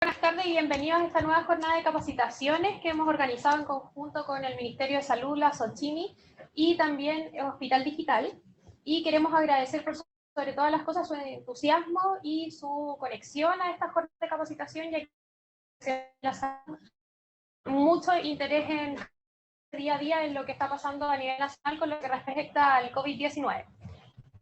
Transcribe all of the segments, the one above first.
Buenas tardes y bienvenidos a esta nueva jornada de capacitaciones que hemos organizado en conjunto con el Ministerio de Salud, la SOCHIMI y también el Hospital Digital. Y queremos agradecer por sobre todas las cosas su entusiasmo y su conexión a esta jornada de capacitación, ya que mucho interés en día a día en lo que está pasando a nivel nacional con lo que respecta al COVID-19.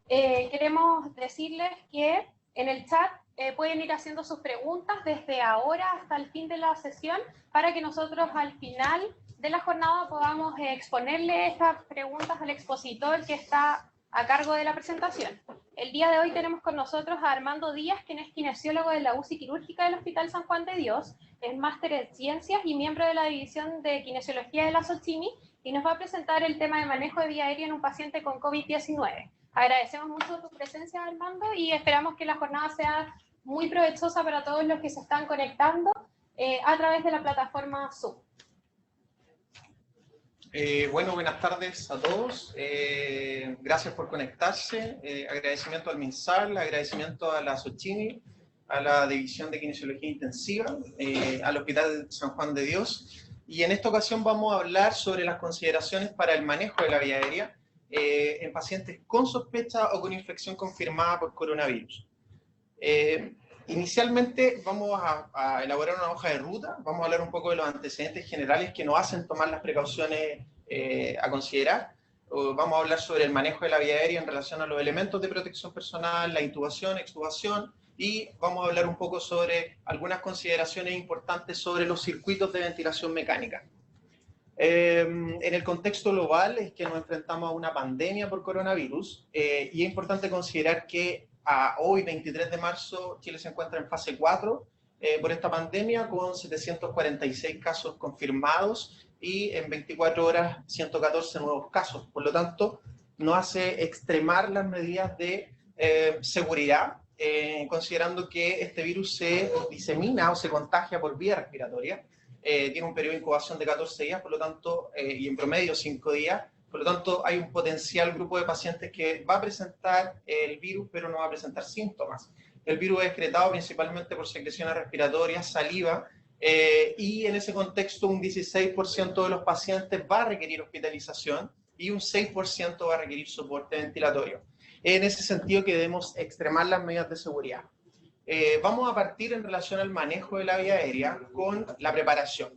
Queremos decirles que en el chat pueden ir haciendo sus preguntas desde ahora hasta el fin de la sesión para que nosotros al final de la jornada podamos exponerle estas preguntas al expositor que está a cargo de la presentación. El día de hoy tenemos con nosotros a Armando Díaz, quien es kinesiólogo de la UCI quirúrgica del Hospital San Juan de Dios, es máster en ciencias y miembro de la división de kinesiología de la SOCHIMI, y nos va a presentar el tema de manejo de vía aérea en un paciente con COVID-19. Agradecemos mucho tu presencia, Armando, y esperamos que la jornada sea muy provechosa para todos los que se están conectando a través de la plataforma Zoom. Bueno, buenas tardes a todos. Gracias por conectarse. Agradecimiento al MinSal, agradecimiento a la SOCHIMI, a la División de Kinesiología Intensiva, al Hospital San Juan de Dios. Y en esta ocasión vamos a hablar sobre las consideraciones para el manejo de la vía aérea en pacientes con sospecha o con infección confirmada por coronavirus. Inicialmente vamos a elaborar una hoja de ruta, vamos a hablar un poco de los antecedentes generales que nos hacen tomar las precauciones a considerar. Vamos a hablar sobre el manejo de la vía aérea en relación a los elementos de protección personal, la intubación, extubación, y vamos a hablar un poco sobre algunas consideraciones importantes sobre los circuitos de ventilación mecánica. En el contexto global es que nos enfrentamos a una pandemia por coronavirus y es importante considerar que a hoy, 23 de marzo, Chile se encuentra en fase 4 por esta pandemia con 746 casos confirmados y en 24 horas 114 nuevos casos. Por lo tanto, nos hace extremar las medidas de seguridad, considerando que este virus se disemina o se contagia por vía respiratoria. Tiene un periodo de incubación de 14 días, por lo tanto, y en promedio 5 días, por lo tanto, hay un potencial grupo de pacientes que va a presentar el virus, pero no va a presentar síntomas. El virus es excretado principalmente por secreciones respiratorias, saliva, y en ese contexto un 16% de los pacientes va a requerir hospitalización y un 6% va a requerir soporte ventilatorio. En ese sentido que debemos extremar las medidas de seguridad. Vamos a partir en relación al manejo de la vía aérea con la preparación.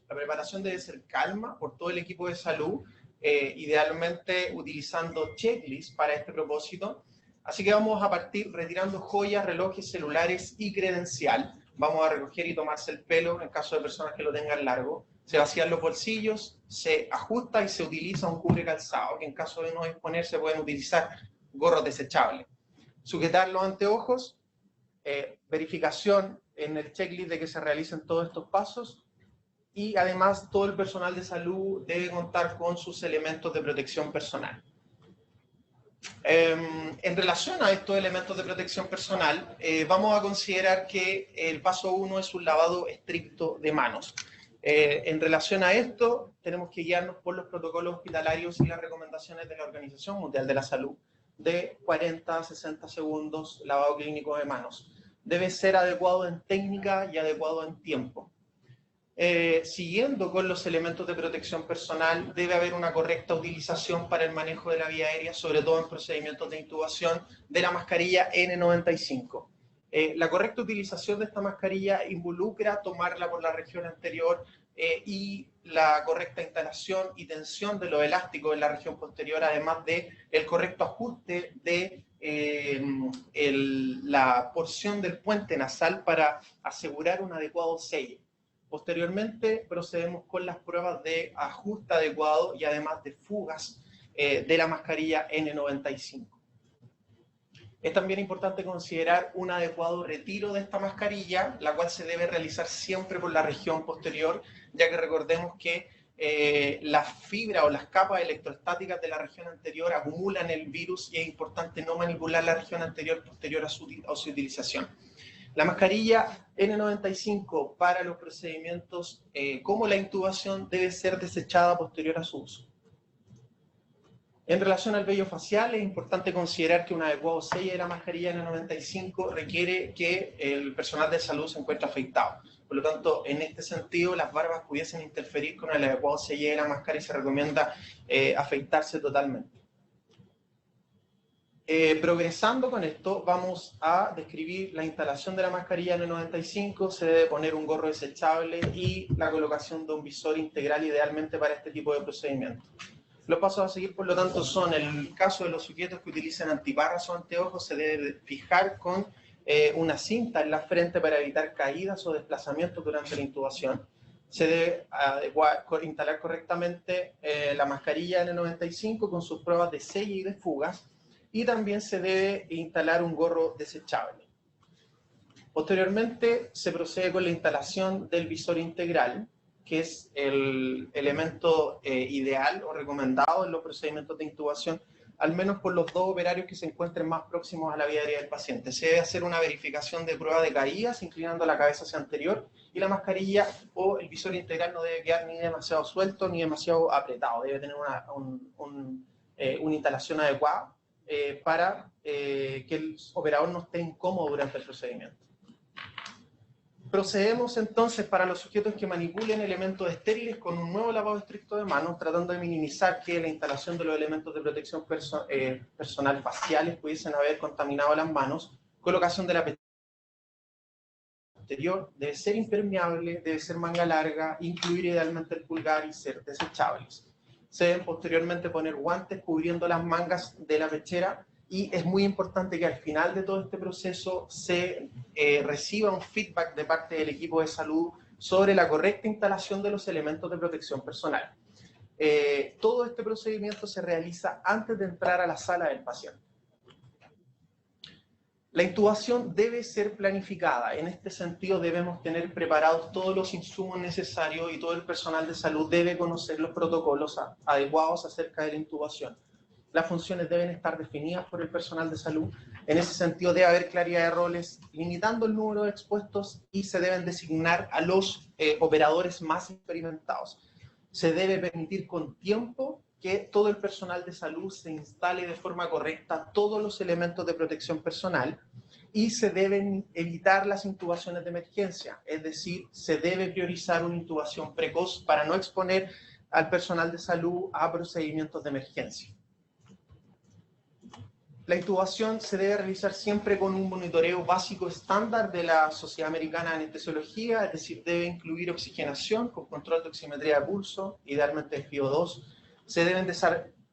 La preparación debe ser calma por todo el equipo de salud, idealmente utilizando checklists para este propósito. Así que vamos a partir retirando joyas, relojes, celulares y credencial. Vamos a recoger y tomarse el pelo en caso de personas que lo tengan largo. Se vacían los bolsillos, se ajusta y se utiliza un cubre calzado, que en caso de no disponer se pueden utilizar gorros desechables. Sujetar los anteojos. Verificación en el checklist de que se realicen todos estos pasos y además todo el personal de salud debe contar con sus elementos de protección personal. En relación a estos elementos de protección personal, vamos a considerar que el paso 1 es un lavado estricto de manos. En relación a esto, tenemos que guiarnos por los protocolos hospitalarios y las recomendaciones de la Organización Mundial de la Salud de 40 a 60 segundos lavado clínico de manos. Debe ser adecuado en técnica y adecuado en tiempo. Siguiendo con los elementos de protección personal, debe haber una correcta utilización para el manejo de la vía aérea, sobre todo en procedimientos de intubación, de la mascarilla N95. La correcta utilización de esta mascarilla involucra tomarla por la región anterior y la correcta instalación y tensión de los elásticos en la región posterior, además de el correcto ajuste de la porción del puente nasal para asegurar un adecuado sello. Posteriormente procedemos con las pruebas de ajuste adecuado y además de fugas de la mascarilla N95. Es también importante considerar un adecuado retiro de esta mascarilla, la cual se debe realizar siempre por la región posterior, ya que recordemos que las fibras o las capas electrostáticas de la región anterior acumulan el virus y es importante no manipular la región anterior posterior a su utilización. La mascarilla N95 para los procedimientos como la intubación debe ser desechada posterior a su uso. En relación al vello facial, es importante considerar que un adecuado selle de la mascarilla N95 requiere que el personal de salud se encuentre afeitado. Por lo tanto, en este sentido, las barbas pudiesen interferir con el adecuado selle de la máscara y se recomienda afeitarse totalmente. Progresando con esto, vamos a describir la instalación de la mascarilla N95. Se debe poner un gorro desechable y la colocación de un visor integral idealmente para este tipo de procedimiento. Los pasos a seguir, por lo tanto, son: en el caso de los sujetos que utilizan antiparras o anteojos, se debe fijar con una cinta en la frente para evitar caídas o desplazamientos durante la intubación. Se debe instalar correctamente la mascarilla N95 con sus pruebas de selle y de fugas, y también se debe instalar un gorro desechable. Posteriormente, se procede con la instalación del visor integral, que es el elemento ideal o recomendado en los procedimientos de intubación, al menos por los dos operarios que se encuentren más próximos a la vía aérea del paciente. Se debe hacer una verificación de prueba de caídas, inclinando la cabeza hacia anterior, y la mascarilla o el visor integral no debe quedar ni demasiado suelto ni demasiado apretado. Debe tener una instalación adecuada para que el operador no esté incómodo durante el procedimiento. Procedemos entonces para los sujetos que manipulen elementos estériles con un nuevo lavado estricto de manos, tratando de minimizar que la instalación de los elementos de protección personal faciales pudiesen haber contaminado las manos. Colocación de la pechera posterior debe ser impermeable, debe ser manga larga, incluir idealmente el pulgar y ser desechables. Se deben posteriormente poner guantes cubriendo las mangas de la pechera, y es muy importante que al final de todo este proceso se reciba un feedback de parte del equipo de salud sobre la correcta instalación de los elementos de protección personal. Todo este procedimiento se realiza antes de entrar a la sala del paciente. La intubación debe ser planificada. En este sentido, debemos tener preparados todos los insumos necesarios y todo el personal de salud debe conocer los protocolos adecuados acerca de la intubación. Las funciones deben estar definidas por el personal de salud. En ese sentido, debe haber claridad de roles, limitando el número de expuestos, y se deben designar a los operadores más experimentados. Se debe permitir con tiempo que todo el personal de salud se instale de forma correcta todos los elementos de protección personal, y se deben evitar las intubaciones de emergencia, es decir, se debe priorizar una intubación precoz para no exponer al personal de salud a procedimientos de emergencia. La intubación se debe realizar siempre con un monitoreo básico estándar de la Sociedad Americana de Anestesiología, es decir, debe incluir oxigenación con control de oximetría de pulso, idealmente FiO2.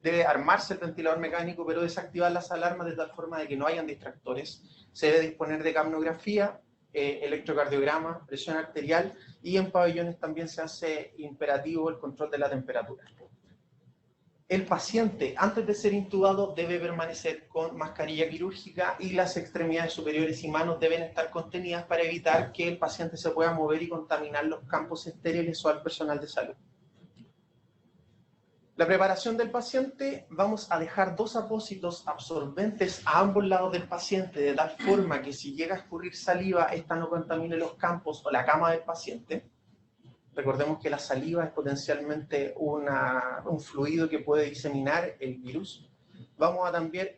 Debe armarse el ventilador mecánico, pero desactivar las alarmas de tal forma de que no hayan distractores. Se debe disponer de capnografía, electrocardiograma, presión arterial, y en pabellones también se hace imperativo el control de la temperatura. El paciente, antes de ser intubado, debe permanecer con mascarilla quirúrgica, y las extremidades superiores y manos deben estar contenidas para evitar que el paciente se pueda mover y contaminar los campos estériles o al personal de salud. La preparación del paciente: vamos a dejar 2 apósitos absorbentes a ambos lados del paciente, de tal forma que si llega a escurrir saliva, esta no contamine los campos o la cama del paciente. Recordemos que la saliva es potencialmente un fluido que puede diseminar el virus. Vamos a también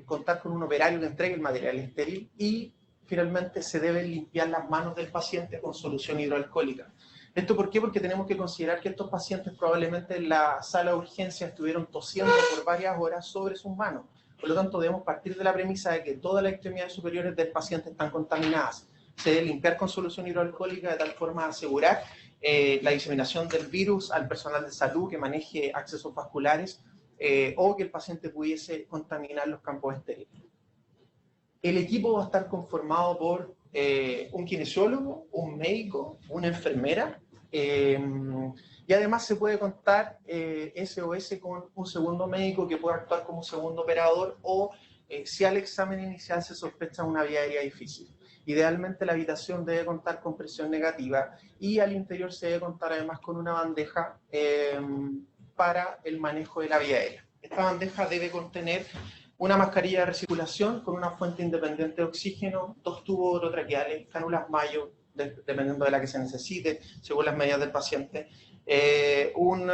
contar con un operario que entregue el material estéril, y finalmente se deben limpiar las manos del paciente con solución hidroalcohólica. ¿Esto por qué? Porque tenemos que considerar que estos pacientes probablemente en la sala de urgencia estuvieron tosiendo por varias horas sobre sus manos. Por lo tanto, debemos partir de la premisa de que todas las extremidades superiores del paciente están contaminadas. Se debe limpiar con solución hidroalcohólica de tal forma a asegurar la diseminación del virus al personal de salud que maneje accesos vasculares, o que el paciente pudiese contaminar los campos estériles. El equipo va a estar conformado por un kinesiólogo, un médico, una enfermera, y además se puede contar SOS con un segundo médico que puede actuar como segundo operador, o si al examen inicial se sospecha una vía aérea difícil. Idealmente la habitación debe contar con presión negativa, y al interior se debe contar además con una bandeja para el manejo de la vía aérea. Esta bandeja debe contener una mascarilla de recirculación con una fuente independiente de oxígeno, 2 tubos orotraqueales, cánulas Mayo, dependiendo de la que se necesite, según las medidas del paciente, un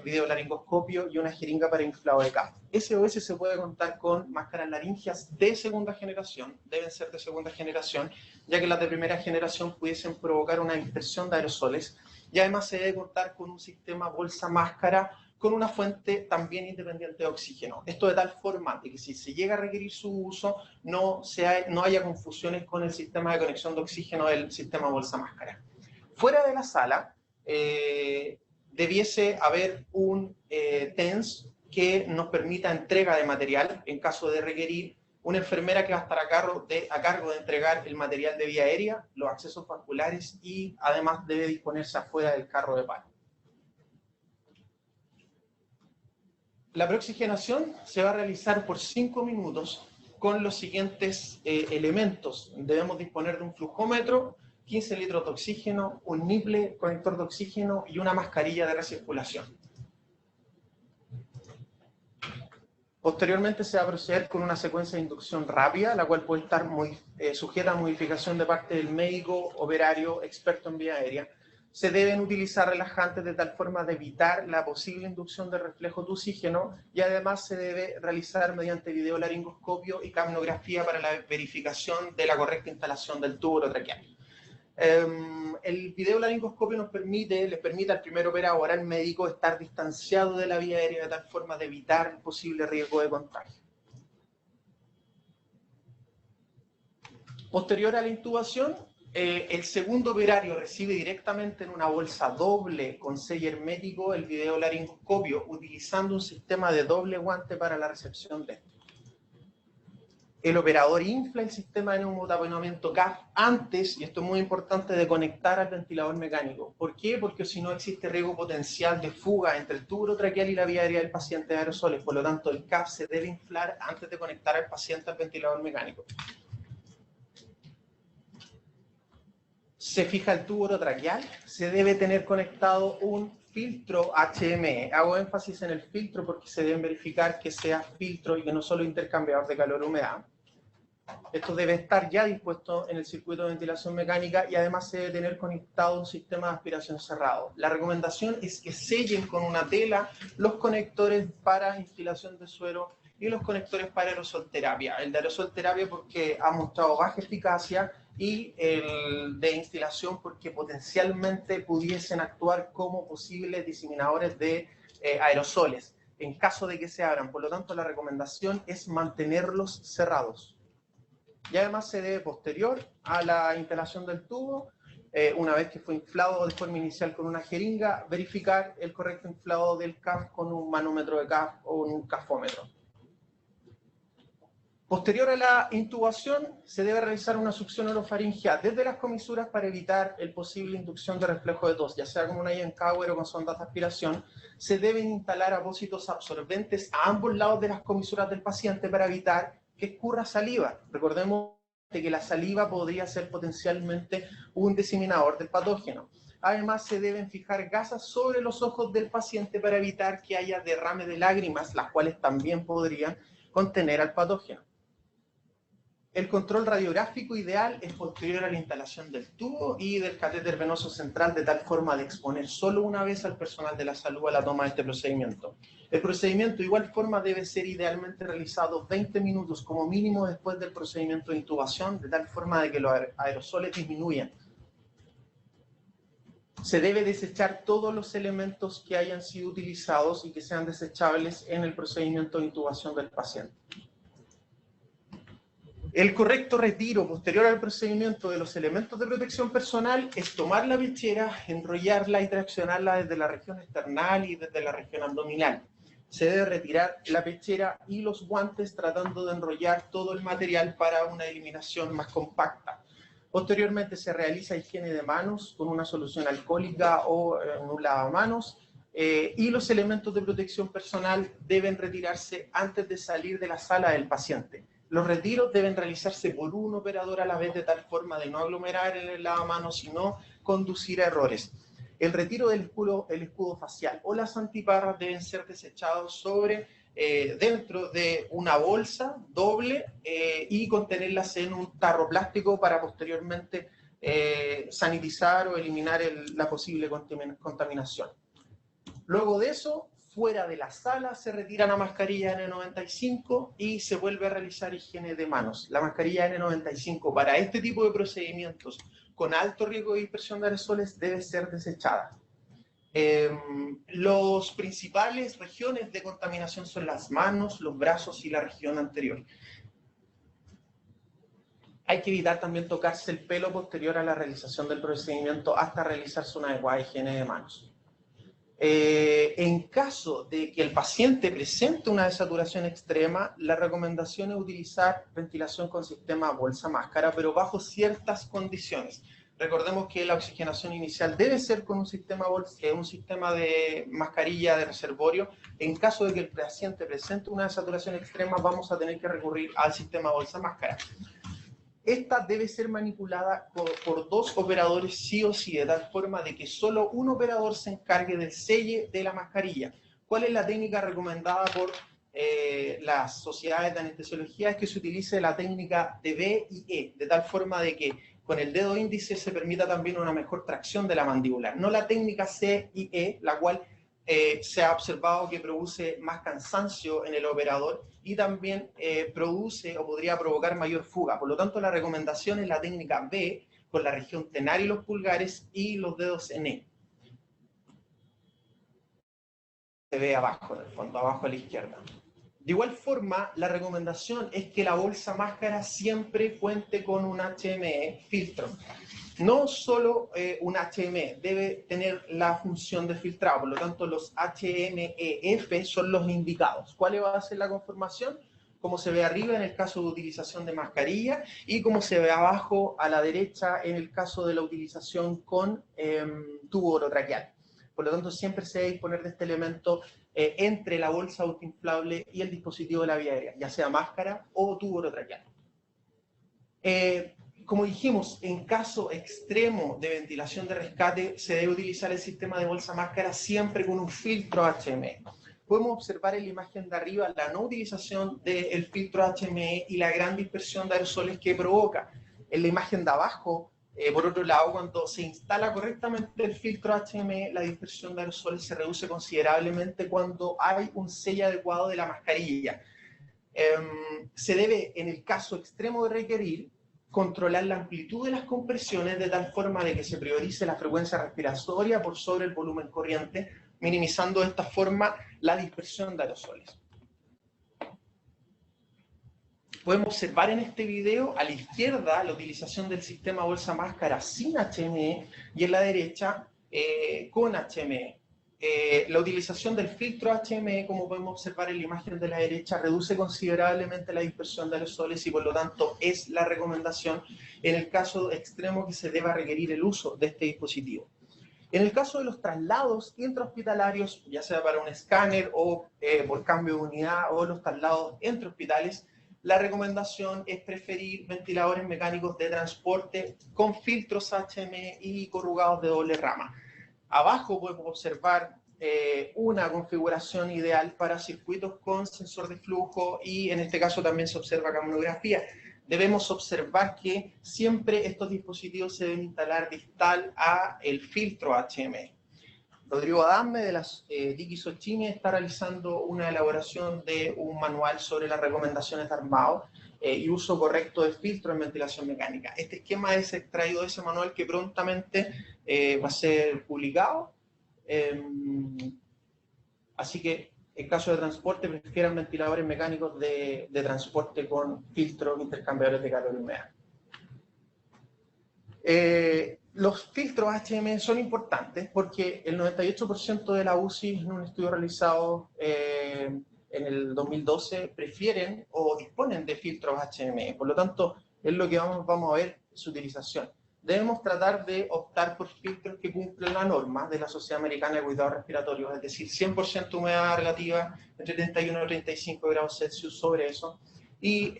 videolaringoscopio y una jeringa para inflado de CAF. SOS se puede contar con máscaras laringias de segunda generación, deben ser de segunda generación, ya que las de primera generación pudiesen provocar una dispersión de aerosoles, y además se debe contar con un sistema bolsa-máscara con una fuente también independiente de oxígeno. Esto de tal forma de que si se llega a requerir su uso, no haya confusiones con el sistema de conexión de oxígeno del sistema bolsa-máscara. Fuera de la sala, debiese haber un TENS que nos permita entrega de material en caso de requerir, una enfermera que va a estar a cargo de entregar el material de vía aérea, los accesos vasculares, y además debe disponerse afuera del carro de paro. La preoxigenación se va a realizar por 5 minutos con los siguientes elementos. Debemos disponer de un flujómetro, 15 litros de oxígeno, un niple, conector de oxígeno y una mascarilla de recirculación. Posteriormente se va a proceder con una secuencia de inducción rápida, la cual puede estar sujeta a modificación de parte del médico operario experto en vía aérea. Se deben utilizar relajantes de tal forma de evitar la posible inducción de reflejo de oxígeno, y además se debe realizar mediante videolaringoscopio y capnografía para la verificación de la correcta instalación del tubo orotraqueal. El videolaringoscopio les permite al primer operador, al médico, estar distanciado de la vía aérea de tal forma de evitar el posible riesgo de contagio. Posterior a la intubación, el segundo operario recibe directamente en una bolsa doble con sello hermético el videolaringoscopio, utilizando un sistema de doble guante para la recepción de esto. El operador infla el sistema de neumotaponamiento CAF antes, y esto es muy importante, de conectar al ventilador mecánico. ¿Por qué? Porque si no existe riesgo potencial de fuga entre el tubo orotraqueal y la vía aérea del paciente de aerosoles. Por lo tanto, el CAF se debe inflar antes de conectar al paciente al ventilador mecánico. Se fija el tubo orotraqueal, se debe tener conectado un filtro HME. Hago énfasis en el filtro porque se deben verificar que sea filtro y que no solo intercambiador de calor-humedad. Esto debe estar ya dispuesto en el circuito de ventilación mecánica, y además se debe tener conectado un sistema de aspiración cerrado. La recomendación es que sellen con una tela los conectores para instilación de suero y los conectores para aerosol terapia. El de aerosol terapia porque ha mostrado baja eficacia, y el de instilación porque potencialmente pudiesen actuar como posibles diseminadores de aerosoles en caso de que se abran. Por lo tanto, la recomendación es mantenerlos cerrados. Y además se debe, posterior a la instalación del tubo, una vez que fue inflado de forma inicial con una jeringa, verificar el correcto inflado del CAF con un manómetro de CAF o un cafómetro. Posterior a la intubación, se debe realizar una succión orofaringea desde las comisuras para evitar el posible inducción de reflejo de tos, ya sea con una Eisenhower o con sondas de aspiración. Se deben instalar apósitos absorbentes a ambos lados de las comisuras del paciente para evitar que escurra saliva. Recordemos que la saliva podría ser potencialmente un diseminador del patógeno. Además, se deben fijar gasas sobre los ojos del paciente para evitar que haya derrame de lágrimas, las cuales también podrían contener al patógeno. El control radiográfico ideal es posterior a la instalación del tubo y del catéter venoso central, de tal forma de exponer solo una vez al personal de la salud a la toma de este procedimiento. El procedimiento de igual forma debe ser idealmente realizado 20 minutos como mínimo después del procedimiento de intubación, de tal forma de que los aerosoles disminuyan. Se debe desechar todos los elementos que hayan sido utilizados y que sean desechables en el procedimiento de intubación del paciente. El correcto retiro posterior al procedimiento de los elementos de protección personal es tomar la pechera, enrollarla y traccionarla desde la región esternal y desde la región abdominal. Se debe retirar la pechera y los guantes tratando de enrollar todo el material para una eliminación más compacta. Posteriormente se realiza higiene de manos con una solución alcohólica o un lavamanos, y los elementos de protección personal deben retirarse antes de salir de la sala del paciente. Los retiros deben realizarse por un operador a la vez, de tal forma de no aglomerar en el lavamanos, sino conducir a errores. El retiro del escudo facial o las antiparras deben ser desechados dentro de una bolsa doble y contenerlas en un tarro plástico para posteriormente sanitizar o eliminar la posible contaminación. Luego de eso, fuera de la sala se retira la mascarilla N95 y se vuelve a realizar higiene de manos. La mascarilla N95 para este tipo de procedimientos con alto riesgo de dispersión de aerosoles debe ser desechada. Las principales regiones de contaminación son las manos, los brazos y la región anterior. Hay que evitar también tocarse el pelo posterior a la realización del procedimiento hasta realizarse una adecuada higiene de manos. En caso de que el paciente presente una desaturación extrema, la recomendación es utilizar ventilación con sistema bolsa-máscara, pero bajo ciertas condiciones. Recordemos que la oxigenación inicial debe ser con un sistema de mascarilla de reservorio. En caso de que el paciente presente una desaturación extrema, vamos a tener que recurrir al sistema bolsa-máscara. Esta debe ser manipulada por dos operadores sí o sí, de tal forma de que solo un operador se encargue del selle de la mascarilla. ¿Cuál es la técnica recomendada por las sociedades de anestesiología? Es que se utilice la técnica de B y E, de tal forma de que con el dedo índice se permita también una mejor tracción de la mandíbula. No la técnica C y E, la cual se ha observado que produce más cansancio en el operador y también produce o podría provocar mayor fuga. Por lo tanto, la recomendación es la técnica B, con la región tenar y los pulgares y los dedos en E. Se ve abajo, en el fondo, abajo a la izquierda. De igual forma, la recomendación es que la bolsa máscara siempre cuente con un HME filtro. No solo un HME, debe tener la función de filtrado, por lo tanto los HMEF son los indicados. ¿Cuál va a ser la conformación? Como se ve arriba en el caso de utilización de mascarilla y como se ve abajo a la derecha en el caso de la utilización con tubo orotraqueal. Por lo tanto, siempre se debe disponer de este elemento entre la bolsa autoinflable y el dispositivo de la vía aérea, ya sea máscara o tubo orotraqueal. Como dijimos, en caso extremo de ventilación de rescate, se debe utilizar el sistema de bolsa máscara siempre con un filtro HME. Podemos observar en la imagen de arriba la no utilización del filtro HME y la gran dispersión de aerosoles que provoca. En la imagen de abajo, por otro lado, cuando se instala correctamente el filtro HME, la dispersión de aerosoles se reduce considerablemente cuando hay un sello adecuado de la mascarilla. Se debe, en el caso extremo de requerir, controlar la amplitud de las compresiones de tal forma de que se priorice la frecuencia respiratoria por sobre el volumen corriente, minimizando de esta forma la dispersión de aerosoles. Podemos observar en este video a la izquierda la utilización del sistema bolsa-máscara sin HME y en la derecha con HME. La utilización del filtro HME, como podemos observar en la imagen de la derecha, reduce considerablemente la dispersión de aerosoles y por lo tanto es la recomendación en el caso extremo que se deba requerir el uso de este dispositivo. En el caso de los traslados intrahospitalarios, ya sea para un escáner o por cambio de unidad o los traslados entre hospitales, la recomendación es preferir ventiladores mecánicos de transporte con filtros HME y corrugados de doble rama. Abajo podemos observar una configuración ideal para circuitos con sensor de flujo y en este caso también se observa caminografía. Debemos observar que siempre estos dispositivos se deben instalar distal a el filtro HME. Rodrigo Adame de las Diki Sochimi está realizando una elaboración de un manual sobre las recomendaciones de armado y uso correcto de filtro en ventilación mecánica. Este esquema es extraído de ese manual que prontamente va a ser publicado. Así que en caso de transporte prefieran ventiladores mecánicos de transporte con filtros intercambiadores de calor y humedad. Los filtros HME son importantes porque el 98% de la UCI en un estudio realizado en el 2012 prefieren o disponen de filtros HME. Por lo tanto, es lo que vamos a ver su utilización. Debemos tratar de optar por filtros que cumplen la norma de la Sociedad Americana de Cuidados Respiratorios, es decir, 100% humedad relativa, entre 31 y 35 grados Celsius sobre eso, y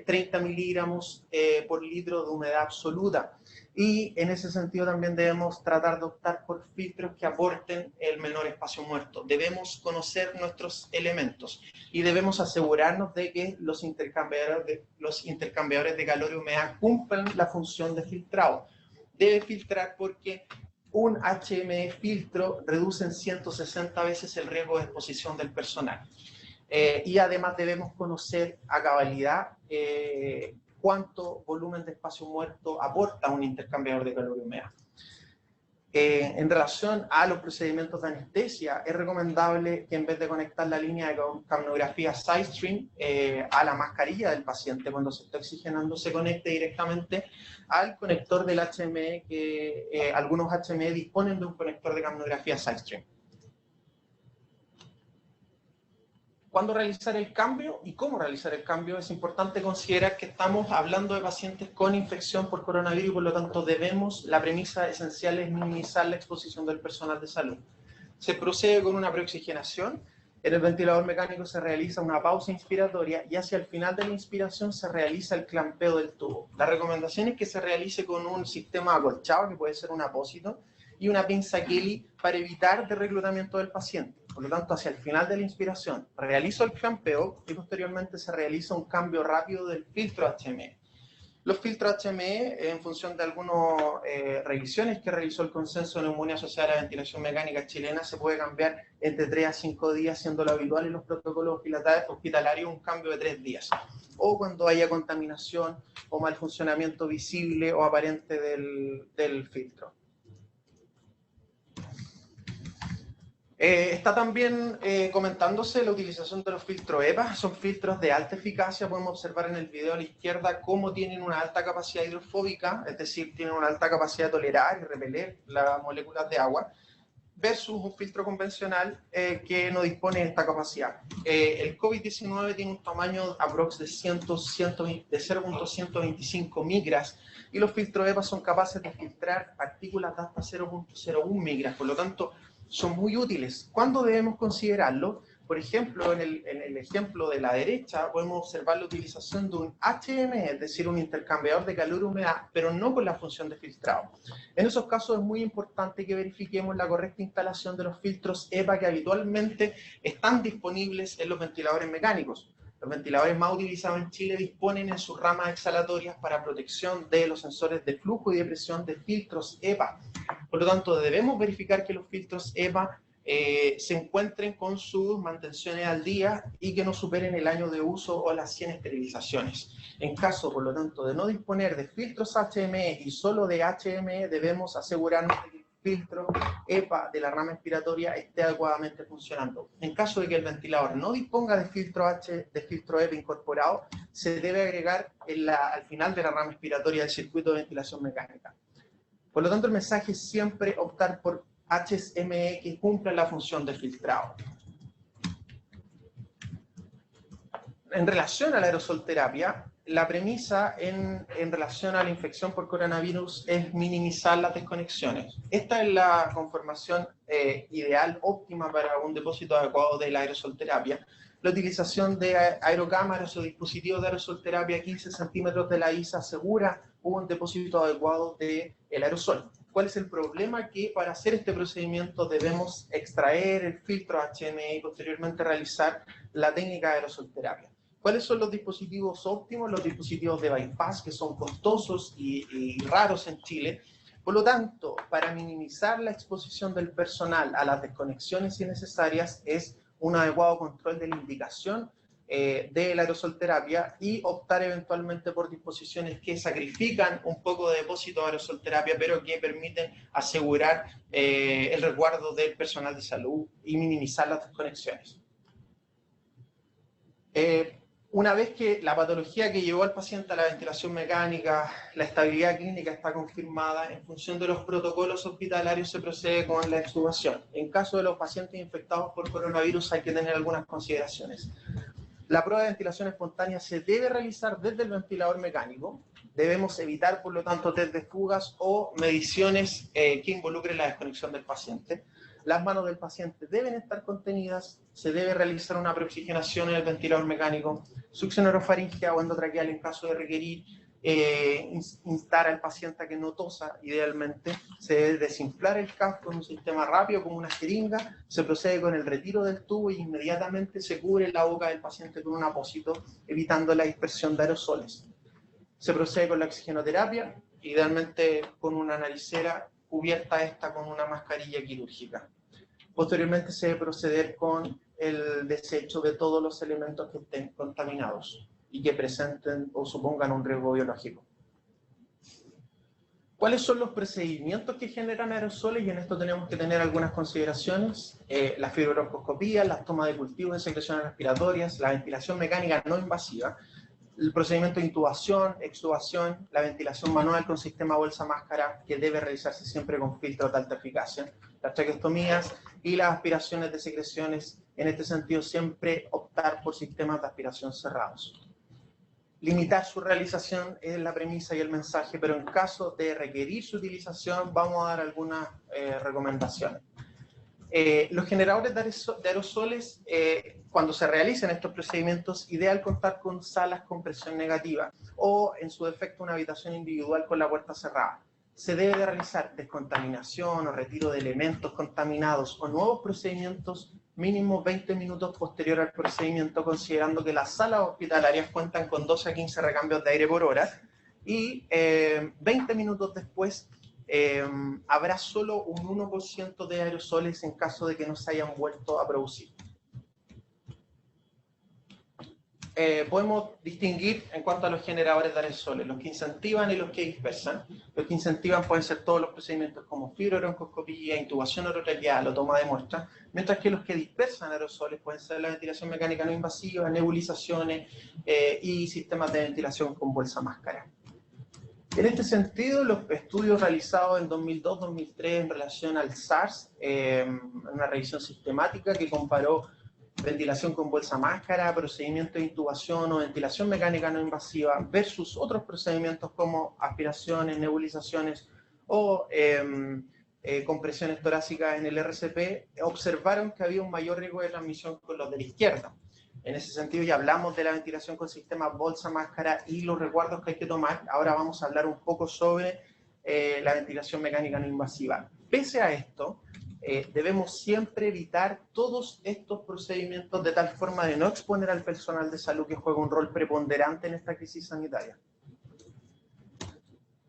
30 miligramos por litro de humedad absoluta. Y en ese sentido también debemos tratar de optar por filtros que aporten el menor espacio muerto. Debemos conocer nuestros elementos y debemos asegurarnos de que los intercambiadores de calor y humedad cumplan la función de filtrado. debe filtrar porque un HME filtro reduce en 160 veces el riesgo de exposición del personal. Y además debemos conocer a cabalidad cuánto volumen de espacio muerto aporta un intercambiador de calor y humedad. En relación a los procedimientos de anestesia, es recomendable que en vez de conectar la línea de capnografía SideStream a la mascarilla del paciente cuando se está oxigenando, se conecte directamente al conector del HME, que algunos HME disponen de un conector de capnografía SideStream. ¿Cuándo realizar el cambio y cómo realizar el cambio? Es importante considerar que estamos hablando de pacientes con infección por coronavirus y por lo tanto la premisa esencial es minimizar la exposición del personal de salud. Se procede con una preoxigenación, en el ventilador mecánico se realiza una pausa inspiratoria y hacia el final de la inspiración se realiza el clampeo del tubo. La recomendación es que se realice con un sistema acolchado, que puede ser un apósito, y una pinza Kelly para evitar reclutamiento del paciente. Por lo tanto, hacia el final de la inspiración realizo el clampeo y posteriormente se realiza un cambio rápido del filtro HME. Los filtros HME, en función de algunas revisiones que realizó el Consenso de Neumonía Asociada a la Ventilación Mecánica Chilena, se puede cambiar entre 3 a 5 días, siendo lo habitual en los protocolos hospitalarios un cambio de 3 días. O cuando haya contaminación o mal funcionamiento visible o aparente del filtro. Está también comentándose la utilización de los filtros EPA. Son filtros de alta eficacia. Podemos observar en el video a la izquierda cómo tienen una alta capacidad hidrofóbica, es decir, tienen una alta capacidad de tolerar y repeler las moléculas de agua, versus un filtro convencional que no dispone de esta capacidad. El COVID-19 tiene un tamaño aprox de 0.125 micras y los filtros EPA son capaces de filtrar partículas de hasta 0.01 micras. Por lo tanto, son muy útiles. ¿Cuándo debemos considerarlo? Por ejemplo, en el ejemplo de la derecha podemos observar la utilización de un HME, es decir, un intercambiador de calor y humedad, pero no con la función de filtrado. En esos casos es muy importante que verifiquemos la correcta instalación de los filtros EPA que habitualmente están disponibles en los ventiladores mecánicos. Los ventiladores más utilizados en Chile disponen en sus ramas exhalatorias para protección de los sensores de flujo y de presión de filtros EPA. Por lo tanto, debemos verificar que los filtros EPA se encuentren con sus mantenciones al día y que no superen el año de uso o las 100 esterilizaciones. En caso, por lo tanto, de no disponer de filtros HME y solo de HME, debemos asegurarnos de que el filtro EPA de la rama expiratoria esté adecuadamente funcionando. En caso de que el ventilador no disponga de filtro EPA incorporado, se debe agregar al final de la rama expiratoria del circuito de ventilación mecánica. Por lo tanto, el mensaje es siempre optar por HME que cumplan la función de filtrado. En relación a la aerosolterapia, la premisa en relación a la infección por coronavirus es minimizar las desconexiones. Esta es la conformación ideal, óptima para un depósito adecuado de la aerosolterapia. La utilización de aerocámaras o dispositivos de aerosolterapia a 15 centímetros de la ISA asegura un depósito adecuado del aerosol. ¿Cuál es el problema? Que para hacer este procedimiento debemos extraer el filtro HME y posteriormente realizar la técnica de aerosolterapia. ¿Cuáles son los dispositivos óptimos? Los dispositivos de bypass, que son costosos y raros en Chile. Por lo tanto, para minimizar la exposición del personal a las desconexiones innecesarias es un adecuado control de la indicación de la aerosolterapia y optar eventualmente por disposiciones que sacrifican un poco de depósito de aerosolterapia, pero que permiten asegurar el resguardo del personal de salud y minimizar las desconexiones. Una vez que la patología que llevó al paciente a la ventilación mecánica, la estabilidad clínica está confirmada, en función de los protocolos hospitalarios se procede con la extubación. En caso de los pacientes infectados por coronavirus hay que tener algunas consideraciones. La prueba de ventilación espontánea se debe realizar desde el ventilador mecánico. Debemos evitar, por lo tanto, test de fugas o mediciones que involucren la desconexión del paciente. Las manos del paciente deben estar contenidas, se debe realizar una preoxigenación en el ventilador mecánico, succión orofaringea o endotraqueal en caso de requerir, instar al paciente a que no tosa, idealmente. Se debe desinflar el casco en un sistema rápido como una jeringa, se procede con el retiro del tubo y inmediatamente se cubre la boca del paciente con un apósito, evitando la dispersión de aerosoles. Se procede con la oxigenoterapia, idealmente con una naricera cubierta esta con una mascarilla quirúrgica. Posteriormente se debe proceder con el desecho de todos los elementos que estén contaminados y que presenten o supongan un riesgo biológico. ¿Cuáles son los procedimientos que generan aerosoles? Y en esto tenemos que tener algunas consideraciones. La fibrobroncoscopía, las tomas de cultivo de secreciones respiratorias, la ventilación mecánica no invasiva, el procedimiento de intubación, extubación, la ventilación manual con sistema bolsa-máscara, que debe realizarse siempre con filtros de alta eficacia, las traqueostomías y las aspiraciones de secreciones. En este sentido, siempre optar por sistemas de aspiración cerrados. Limitar su realización es la premisa y el mensaje, pero en caso de requerir su utilización, vamos a dar algunas recomendaciones. Los generadores de aerosoles, cuando se realicen estos procedimientos, ideal contar con salas con presión negativa o, en su defecto, una habitación individual con la puerta cerrada. Se debe de realizar descontaminación o retiro de elementos contaminados o nuevos procedimientos mínimo 20 minutos posterior al procedimiento, considerando que las salas hospitalarias cuentan con 12 a 15 recambios de aire por hora y 20 minutos después habrá solo un 1% de aerosoles en caso de que no se hayan vuelto a producir. Podemos distinguir en cuanto a los generadores de aerosoles, los que incentivan y los que dispersan. Los que incentivan pueden ser todos los procedimientos como fibrobroncoscopía, intubación orotraqueal o toma de muestras, mientras que los que dispersan aerosoles pueden ser la ventilación mecánica no invasiva, nebulizaciones y sistemas de ventilación con bolsa máscara. En este sentido, los estudios realizados en 2002-2003 en relación al SARS, una revisión sistemática que comparó ventilación con bolsa máscara, procedimiento de intubación o ventilación mecánica no invasiva versus otros procedimientos como aspiraciones, nebulizaciones o compresiones torácicas en el RCP, observaron que había un mayor riesgo de transmisión con los de la izquierda. En ese sentido ya hablamos de la ventilación con sistema bolsa máscara y los resguardos que hay que tomar. Ahora vamos a hablar un poco sobre la ventilación mecánica no invasiva. Pese a esto, debemos siempre evitar todos estos procedimientos de tal forma de no exponer al personal de salud que juega un rol preponderante en esta crisis sanitaria.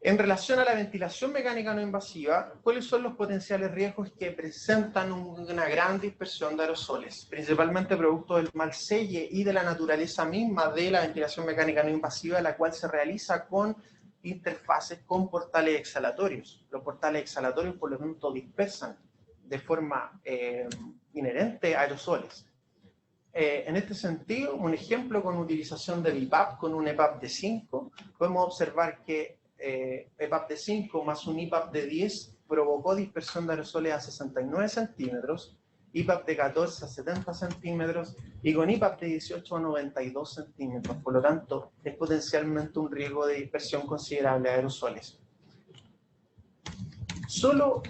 En relación a la ventilación mecánica no invasiva, ¿cuáles son los potenciales riesgos que presentan una gran dispersión de aerosoles? Principalmente producto del mal selle y de la naturaleza misma de la ventilación mecánica no invasiva, la cual se realiza con interfaces con portales exhalatorios. Los portales exhalatorios, por lo tanto, dispersan de forma inherente aerosoles. En este sentido, un ejemplo con utilización de BiPAP con un EPAP de 5, podemos observar que EPAP de 5 más un IPAP de 10 provocó dispersión de aerosoles a 69 centímetros, IPAP de 14 a 70 centímetros y con IPAP de 18 a 92 centímetros. Por lo tanto, es potencialmente un riesgo de dispersión considerable de aerosoles. Solo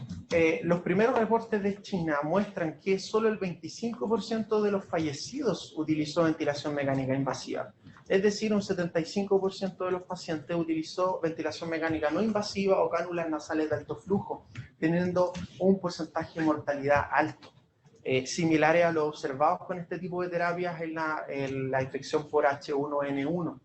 los primeros reportes de China muestran que solo el 25% de los fallecidos utilizó ventilación mecánica invasiva. Es decir, un 75% de los pacientes utilizó ventilación mecánica no invasiva o cánulas nasales de alto flujo, teniendo un porcentaje de mortalidad alto, similares a los observados con este tipo de terapias en la infección por H1N1.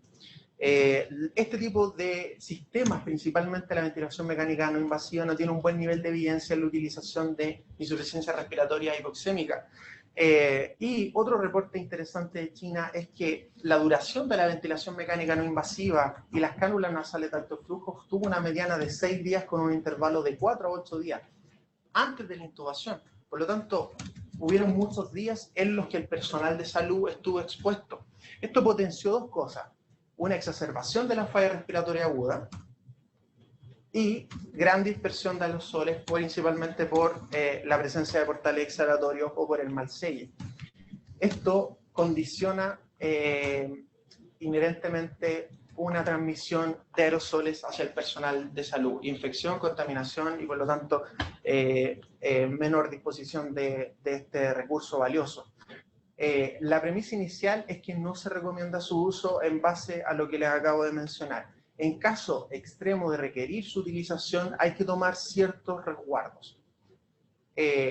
Este tipo de sistemas, principalmente la ventilación mecánica no invasiva, no tiene un buen nivel de evidencia en la utilización de insuficiencia respiratoria hipoxémica. Y otro reporte interesante de China es que la duración de la ventilación mecánica no invasiva y las cánulas nasales de alto flujo tuvo una mediana de 6 días con un intervalo de 4 a 8 días antes de la intubación. Por lo tanto, hubieron muchos días en los que el personal de salud estuvo expuesto. Esto potenció dos cosas: una exacerbación de la falla respiratoria aguda y gran dispersión de aerosoles, principalmente por la presencia de portales exhalatorios o por el mal selle. Esto condiciona inherentemente una transmisión de aerosoles hacia el personal de salud, infección, contaminación y por lo tanto menor disposición de este recurso valioso. La premisa inicial es que no se recomienda su uso en base a lo que les acabo de mencionar. En caso extremo de requerir su utilización, hay que tomar ciertos resguardos.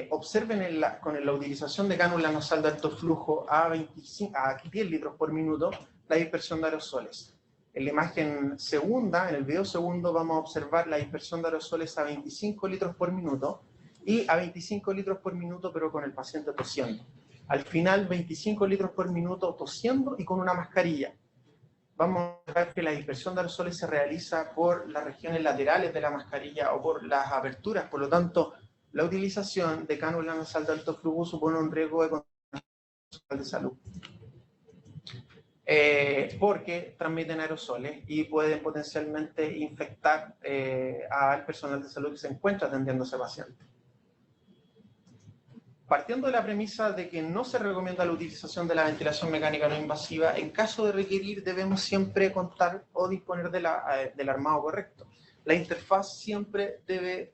Observen con la utilización de cánula nasal de alto flujo a 10 litros por minuto la dispersión de aerosoles. En la imagen segunda, en el video segundo, vamos a observar la dispersión de aerosoles a 25 litros por minuto y a 25 litros por minuto, pero con el paciente tosiendo. Al final, 25 litros por minuto tosiendo y con una mascarilla. Vamos a ver que la dispersión de aerosoles se realiza por las regiones laterales de la mascarilla o por las aperturas. Por lo tanto, la utilización de cánula nasal de alto flujo supone un riesgo de salud. Porque transmiten aerosoles y pueden potencialmente infectar al personal de salud que se encuentra atendiendo a ese paciente. Partiendo de la premisa de que no se recomienda la utilización de la ventilación mecánica no invasiva, en caso de requerir debemos siempre contar o disponer del armado correcto. La interfaz siempre debe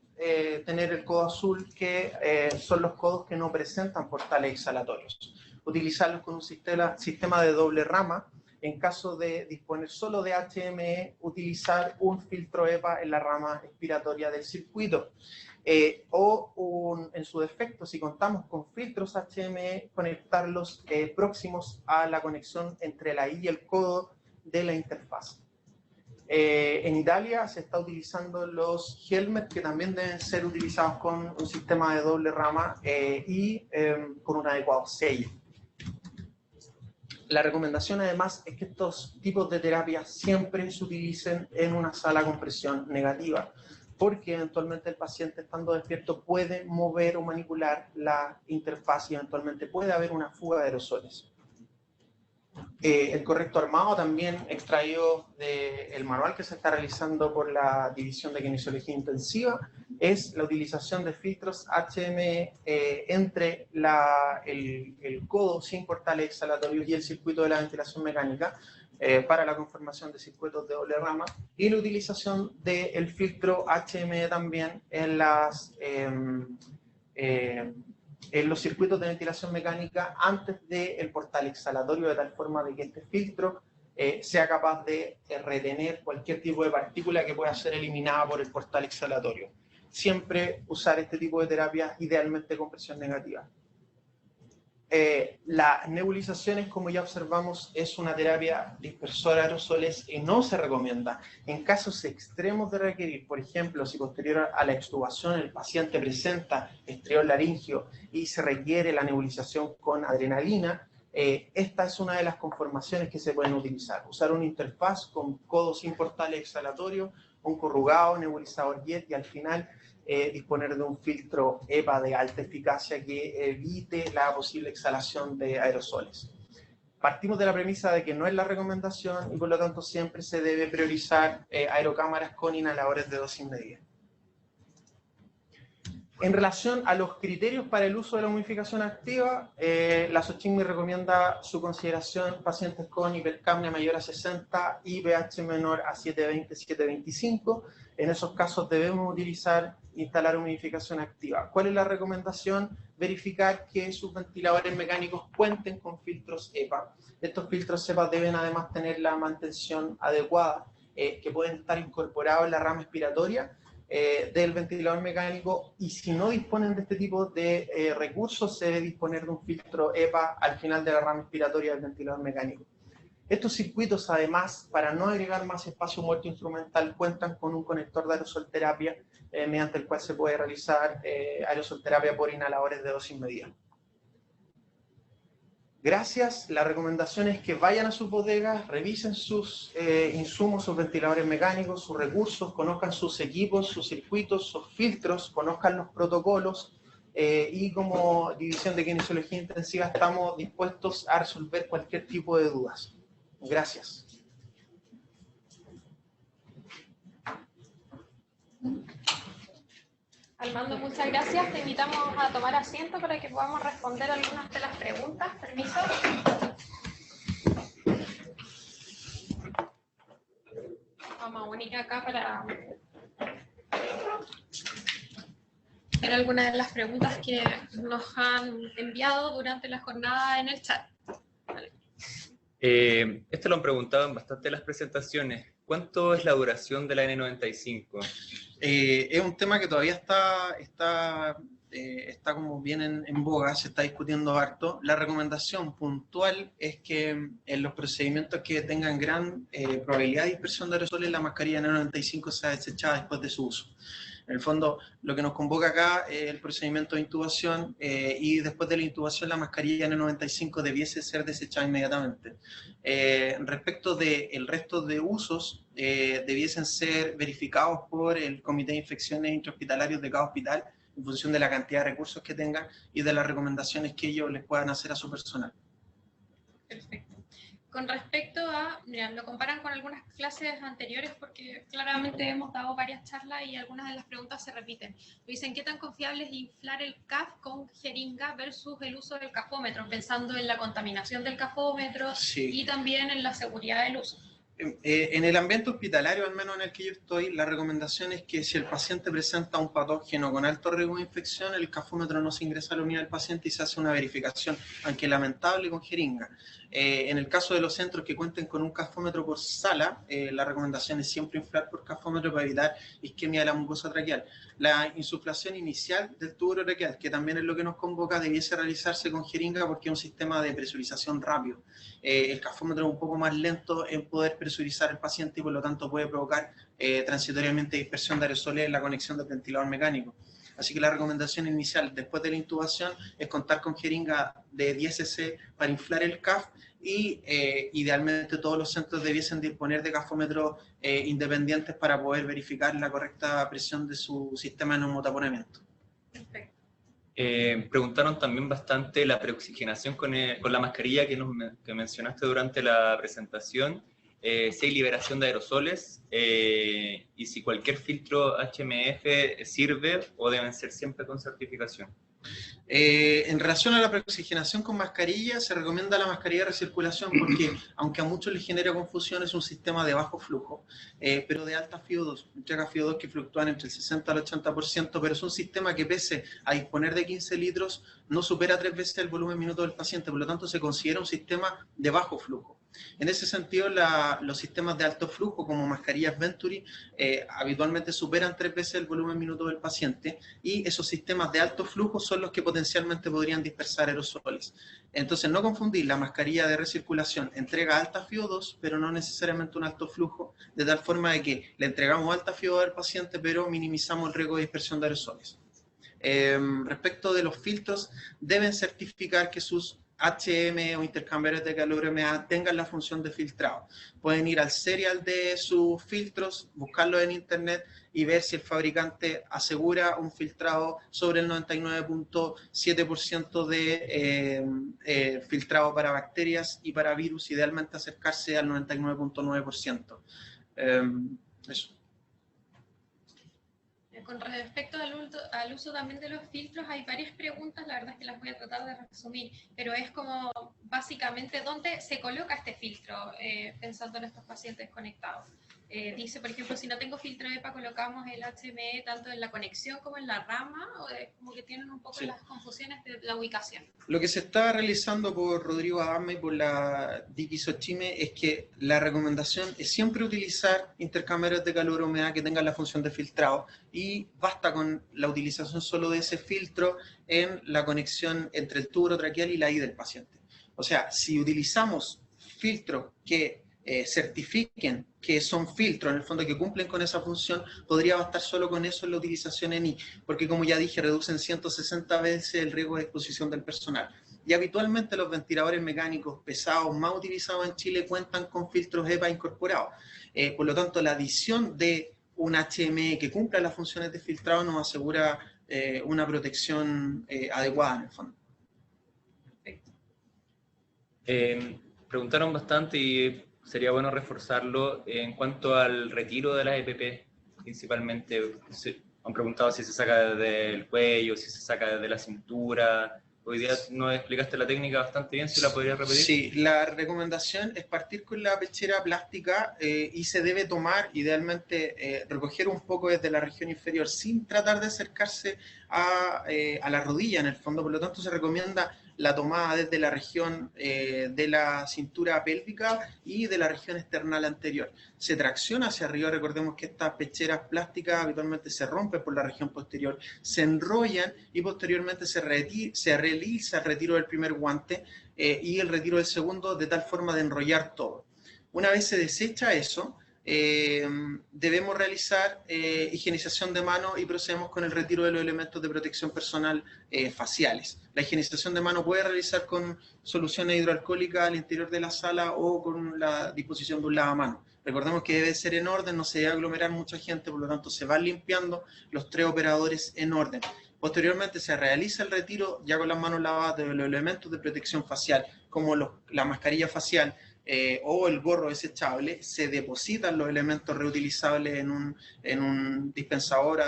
tener el codo azul, que son los codos que no presentan portales exhalatorios. Utilizarlos con un sistema de doble rama. En caso de disponer solo de HME, utilizar un filtro EPA en la rama expiratoria del circuito. En su defecto, si contamos con filtros HME, conectarlos próximos a la conexión entre la I y el codo de la interfaz. En Italia se está utilizando los helmets, que también deben ser utilizados con un sistema de doble rama y con un adecuado sello. La recomendación además es que estos tipos de terapias siempre se utilicen en una sala con presión negativa, porque eventualmente el paciente, estando despierto, puede mover o manipular la interfaz y eventualmente puede haber una fuga de aerosoles. El correcto armado, también extraído del manual que se está realizando por la División de Kinesiología Intensiva, es la utilización de filtros HME entre el codo sin portales exhalatorios y el circuito de la ventilación mecánica para la conformación de circuitos de doble rama, y la utilización del filtro HME también en los circuitos de ventilación mecánica antes del portal exhalatorio, de tal forma de que este filtro sea capaz de retener cualquier tipo de partícula que pueda ser eliminada por el portal exhalatorio. Siempre usar este tipo de terapias, idealmente con presión negativa. Las nebulizaciones, como ya observamos, es una terapia dispersora de aerosoles y no se recomienda. En casos extremos de requerir, por ejemplo, si posterior a la extubación el paciente presenta estriol laringio y se requiere la nebulización con adrenalina, esta es una de las conformaciones que se pueden utilizar. Usar una interfaz con codo sin portales exhalatorios, un corrugado, nebulizador jet, y al final disponer de un filtro EPA de alta eficacia que evite la posible exhalación de aerosoles. Partimos de la premisa de que no es la recomendación y por lo tanto siempre se debe priorizar aerocámaras con inhaladores de dosis medida. En relación a los criterios para el uso de la humidificación activa, la SOCHIMI recomienda su consideración pacientes con hipercapnia mayor a 60 y pH menor a 720-725. En esos casos debemos instalar humidificación activa. ¿Cuál es la recomendación? Verificar que sus ventiladores mecánicos cuenten con filtros EPA. Estos filtros EPA deben además tener la mantención adecuada, que pueden estar incorporados en la rama expiratoria del ventilador mecánico, y si no disponen de este tipo de recursos, se debe disponer de un filtro EPA al final de la rama expiratoria del ventilador mecánico. Estos circuitos, además, para no agregar más espacio muerto instrumental, cuentan con un conector de aerosol terapia mediante el cual se puede realizar aerosol terapia por inhaladores de dosis medida. Gracias. La recomendación es que vayan a sus bodegas, revisen sus insumos, sus ventiladores mecánicos, sus recursos, conozcan sus equipos, sus circuitos, sus filtros, conozcan los protocolos, y como División de Kinesiología Intensiva estamos dispuestos a resolver cualquier tipo de dudas. Gracias. Armando, muchas gracias. Te invitamos a tomar asiento para que podamos responder algunas de las preguntas. Permiso. Vamos a unir acá para ver algunas de las preguntas que nos han enviado durante la jornada en el chat. Vale. Esto lo han preguntado en bastante las presentaciones. ¿Cuánto es la duración de la N95? Es un tema que todavía está como bien en boga, se está discutiendo harto. La recomendación puntual es que en los procedimientos que tengan gran probabilidad de dispersión de aerosoles, la mascarilla N95 sea desechada después de su uso. En el fondo, lo que nos convoca acá es el procedimiento de intubación y después de la intubación la mascarilla N95 debiese ser desechada inmediatamente. Respecto del resto de usos, debiesen ser verificados por el Comité de Infecciones Intrahospitalarios de cada hospital en función de la cantidad de recursos que tengan y de las recomendaciones que ellos les puedan hacer a su personal. Perfecto. Con respecto a, mira, lo comparan con algunas clases anteriores porque claramente hemos dado varias charlas y algunas de las preguntas se repiten. Dicen, ¿qué tan confiable es inflar el CAF con jeringa versus el uso del cafómetro? Pensando en la contaminación del cafómetro y también en la seguridad del uso. En el ambiente hospitalario, al menos en el que yo estoy, la recomendación es que si el paciente presenta un patógeno con alto riesgo de infección, el cafómetro no se ingresa a la unidad del paciente y se hace una verificación, aunque lamentable, con jeringa. En el caso de los centros que cuenten con un cafómetro por sala, la recomendación es siempre inflar por cafómetro para evitar isquemia de la mucosa traqueal. La insuflación inicial del tubo traqueal, que también es lo que nos convoca, debiese realizarse con jeringa porque es un sistema de presurización rápido. El cafómetro es un poco más lento en poder presurizar al paciente y por lo tanto puede provocar transitoriamente dispersión de aerosoles en la conexión del ventilador mecánico. Así que la recomendación inicial después de la intubación es contar con jeringa de 10 cc para inflar el CAF y idealmente todos los centros debiesen disponer de cafómetros independientes para poder verificar la correcta presión de su sistema de neumotaponamiento. Perfecto. Preguntaron también bastante la preoxigenación con la mascarilla que mencionaste durante la presentación, si hay liberación de aerosoles y si cualquier filtro HMF sirve o deben ser siempre con certificación. En relación a la preoxigenación con mascarilla, se recomienda la mascarilla de recirculación porque, aunque a muchos les genera confusión, es un sistema de bajo flujo, pero de alta FIO2. Entrega FIO2 que fluctúan entre el 60 al 80%, pero es un sistema que, pese a disponer de 15 litros, no supera 3 veces el volumen minuto del paciente, por lo tanto se considera un sistema de bajo flujo. En ese sentido, los sistemas de alto flujo, como mascarillas Venturi, habitualmente superan 3 veces el volumen minuto del paciente, y esos sistemas de alto flujo son los que potencialmente podrían dispersar aerosoles. Entonces, no confundir, la mascarilla de recirculación entrega alta FIO2, pero no necesariamente un alto flujo, de tal forma de que le entregamos alta FIO2 al paciente, pero minimizamos el riesgo de dispersión de aerosoles. Respecto de los filtros, deben certificar que sus HM o intercambiadores de calor MA tengan la función de filtrado. Pueden ir al serial de sus filtros, buscarlo en internet y ver si el fabricante asegura un filtrado sobre el 99.7% de filtrado para bacterias y para virus, idealmente acercarse al 99.9%. Eso. Con respecto al uso también de los filtros, hay varias preguntas, la verdad es que las voy a tratar de resumir, pero es como básicamente dónde se coloca este filtro, pensando en estos pacientes conectados. Dice, por ejemplo, si no tengo filtro EPA, colocamos el HME tanto en la conexión como en la rama, o como que tienen un poco las confusiones de la ubicación. Lo que se está realizando por Rodrigo Adame y por la DIC Sochime es que la recomendación es siempre utilizar intercambiadores de calor o humedad que tengan la función de filtrado, y basta con la utilización solo de ese filtro en la conexión entre el tubo traqueal y la I del paciente. O sea, si utilizamos filtros que certifiquen que son filtros, en el fondo que cumplen con esa función, podría bastar solo con eso en la utilización en I, porque como ya dije, reducen 160 veces el riesgo de exposición del personal. Y habitualmente los ventiladores mecánicos pesados más utilizados en Chile cuentan con filtros EPA incorporados. Por lo tanto, la adición de un HME que cumpla las funciones de filtrado nos asegura una protección adecuada en el fondo. Perfecto. Preguntaron bastante y sería bueno reforzarlo en cuanto al retiro de las EPP, principalmente. Han preguntado si se saca desde el cuello, si se saca desde la cintura. Hoy día nos explicaste la técnica bastante bien, ¿si la podrías repetir? Sí, la recomendación es partir con la pechera plástica y se debe tomar, idealmente, recoger un poco desde la región inferior sin tratar de acercarse a la rodilla en el fondo. Por lo tanto, se recomienda la tomada desde la región de la cintura pélvica y de la región esternal anterior. se tracciona hacia arriba. Recordemos que estas pecheras plásticas habitualmente se rompen por la región posterior, se enrollan y posteriormente se realiza el retiro del primer guante y el retiro del segundo, de tal forma de enrollar todo. Una vez se desecha eso, debemos realizar higienización de manos y procedemos con el retiro de los elementos de protección personal faciales. La higienización de manos puede realizar con soluciones hidroalcohólicas al interior de la sala o con la disposición de un lavamanos. Recordemos que debe ser en orden, no se debe aglomerar mucha gente, por lo tanto se van limpiando los 3 operadores en orden. Posteriormente se realiza el retiro ya con las manos lavadas de los elementos de protección facial, como la mascarilla facial, o el gorro desechable, se depositan los elementos reutilizables en un dispensador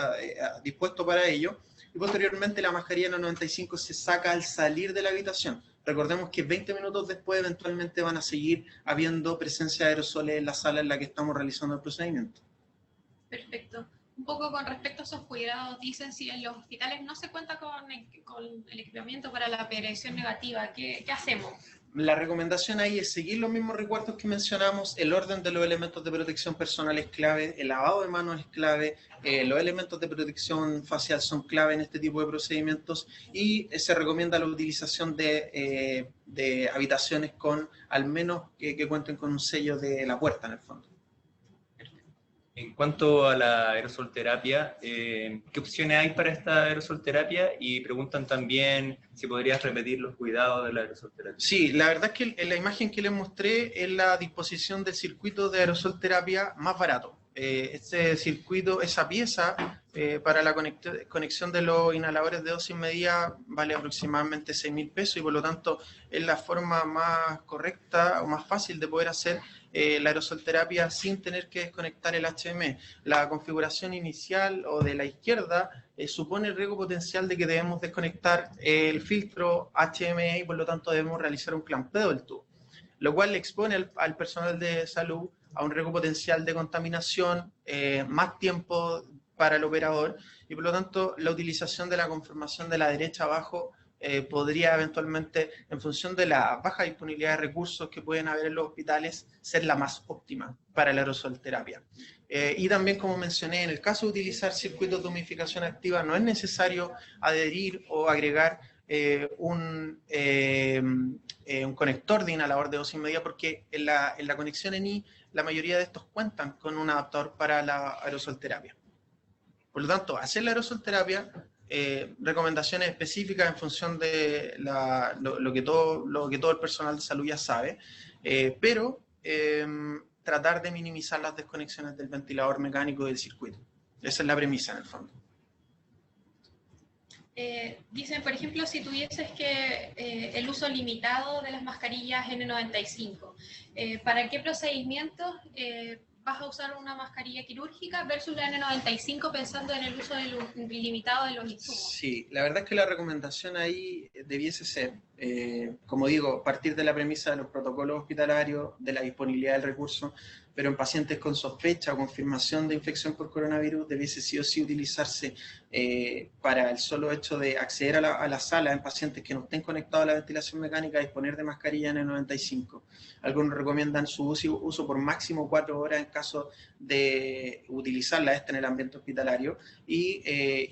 dispuesto para ello, y posteriormente la mascarilla N95 se saca al salir de la habitación. Recordemos que 20 minutos después eventualmente van a seguir habiendo presencia de aerosoles en la sala en la que estamos realizando el procedimiento. Perfecto. Un poco con respecto a esos cuidados, dicen si en los hospitales no se cuenta con el equipamiento para la prevención negativa, ¿qué hacemos? La recomendación ahí es seguir los mismos recuerdos que mencionamos, el orden de los elementos de protección personal es clave, el lavado de manos es clave, los elementos de protección facial son clave en este tipo de procedimientos y se recomienda la utilización de habitaciones con al menos que cuenten con un sello de la puerta en el fondo. En cuanto a la aerosolterapia, ¿qué opciones hay para esta aerosolterapia? Y preguntan también si podrías repetir los cuidados de la aerosolterapia. Sí, la verdad es que en la imagen que les mostré es la disposición del circuito de aerosolterapia más barato. Este circuito, esa pieza para la conexión de los inhaladores de dosis medida vale aproximadamente 6.000 pesos y por lo tanto es la forma más correcta o más fácil de poder hacer la aerosolterapia sin tener que desconectar el HDMI. La configuración inicial o de la izquierda supone el riesgo potencial de que debemos desconectar el filtro HDMI y por lo tanto debemos realizar un clampeo del tubo, lo cual le expone al personal de salud a un riesgo potencial de contaminación, más tiempo para el operador y por lo tanto la utilización de la conformación de la derecha abajo podría eventualmente, en función de la baja disponibilidad de recursos que pueden haber en los hospitales, ser la más óptima para la aerosolterapia. Y también, como mencioné, en el caso de utilizar circuitos de humidificación activa, no es necesario adherir o agregar un conector de inhalador de dosis media porque en la conexión ENI la mayoría de estos cuentan con un adaptador para la aerosolterapia. Por lo tanto, hacer la aerosolterapia, recomendaciones específicas en función de lo que todo el personal de salud ya sabe, pero tratar de minimizar las desconexiones del ventilador mecánico del circuito. Esa es la premisa en el fondo. Dicen, por ejemplo, si tuvieses que el uso limitado de las mascarillas N95, ¿para qué procedimientos vas a usar una mascarilla quirúrgica versus la N95 pensando en el uso limitado de los insumos? Sí, la verdad es que la recomendación ahí debiese ser, como digo, partir de la premisa de los protocolos hospitalarios, de la disponibilidad del recurso, pero en pacientes con sospecha o confirmación de infección por coronavirus debiese sí o sí utilizarse para el solo hecho de acceder a la sala en pacientes que no estén conectados a la ventilación mecánica, disponer de mascarilla N95. Algunos recomiendan su uso por máximo 4 horas en caso de utilizarla en el ambiente hospitalario y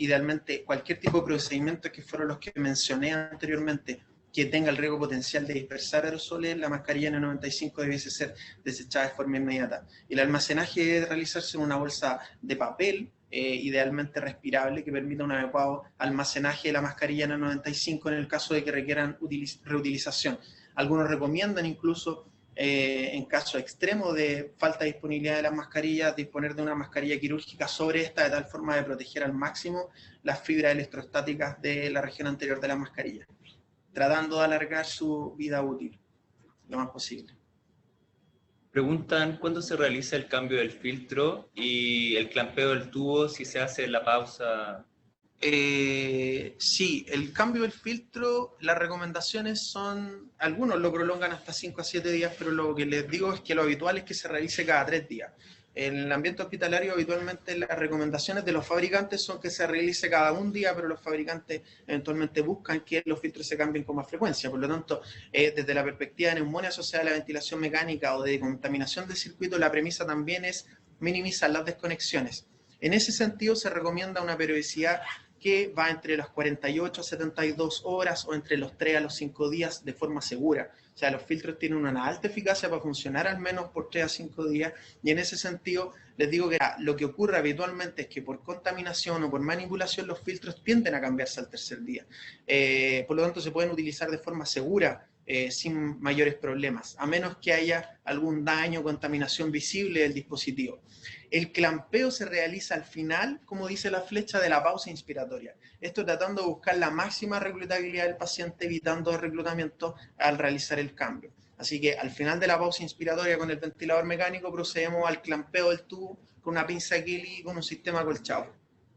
idealmente cualquier tipo de procedimientos que fueron los que mencioné anteriormente que tenga el riesgo potencial de dispersar aerosoles, la mascarilla N95 debiese ser desechada de forma inmediata. El almacenaje debe realizarse en una bolsa de papel, idealmente respirable, que permita un adecuado almacenaje de la mascarilla N95 en el caso de que requieran reutilización. Algunos recomiendan incluso, en caso extremo de falta de disponibilidad de las mascarillas, disponer de una mascarilla quirúrgica sobre esta de tal forma de proteger al máximo las fibras electrostáticas de la región anterior de la mascarilla, tratando de alargar su vida útil lo más posible. Preguntan cuándo se realiza el cambio del filtro y el clampeo del tubo, si se hace en la pausa. Sí, el cambio del filtro, las recomendaciones son, algunos lo prolongan hasta 5 a 7 días, pero lo que les digo es que lo habitual es que se realice cada 3 días. En el ambiente hospitalario habitualmente las recomendaciones de los fabricantes son que se realice cada un día, pero los fabricantes eventualmente buscan que los filtros se cambien con más frecuencia. Por lo tanto, desde la perspectiva de neumonía asociada a la ventilación mecánica o de contaminación del circuito, la premisa también es minimizar las desconexiones. En ese sentido, se recomienda una periodicidad que va entre las 48 a 72 horas o entre los 3 a los 5 días de forma segura. O sea, los filtros tienen una alta eficacia para funcionar al menos por 3 a 5 días, y en ese sentido les digo que lo que ocurre habitualmente es que por contaminación o por manipulación los filtros tienden a cambiarse al tercer día. Por lo tanto, se pueden utilizar de forma segura sin mayores problemas, a menos que haya algún daño o contaminación visible del dispositivo. El clampeo se realiza al final, como dice la flecha, de la pausa inspiratoria. Esto tratando de buscar la máxima reclutabilidad del paciente, evitando el reclutamiento al realizar el cambio. Así que al final de la pausa inspiratoria con el ventilador mecánico procedemos al clampeo del tubo con una pinza Kelly y con un sistema acolchado.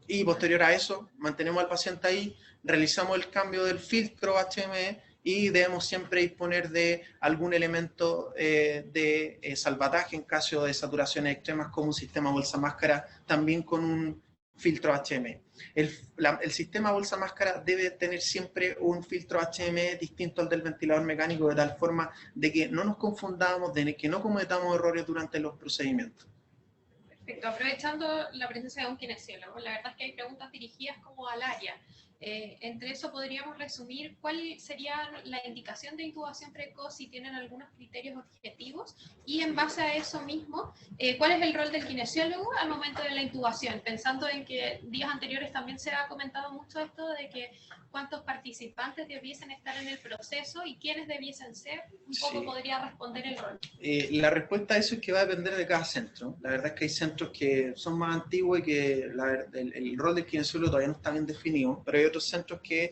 Y posterior a eso, mantenemos al paciente ahí, realizamos el cambio del filtro HME y debemos siempre disponer de algún elemento de salvataje en caso de saturaciones extremas, como un sistema bolsa-máscara, también con un filtro HME. El sistema bolsa-máscara debe tener siempre un filtro HME distinto al del ventilador mecánico, de tal forma de que no nos confundamos, de que no cometamos errores durante los procedimientos. Perfecto. Aprovechando la presencia de un kinesiólogo, la verdad es que hay preguntas dirigidas como al área. Entre eso podríamos resumir cuál sería la indicación de intubación precoz, si tienen algunos criterios objetivos, y en base a eso mismo, cuál es el rol del kinesiólogo al momento de la intubación, pensando en que días anteriores también se ha comentado mucho esto de que cuántos participantes debiesen estar en el proceso y quiénes debiesen ser, un poco Sí. podría responder el rol. La respuesta a eso es que va a depender de cada centro. La verdad es que hay centros que son más antiguos y que el rol del kinesiólogo todavía no está bien definido, pero hay otros centros que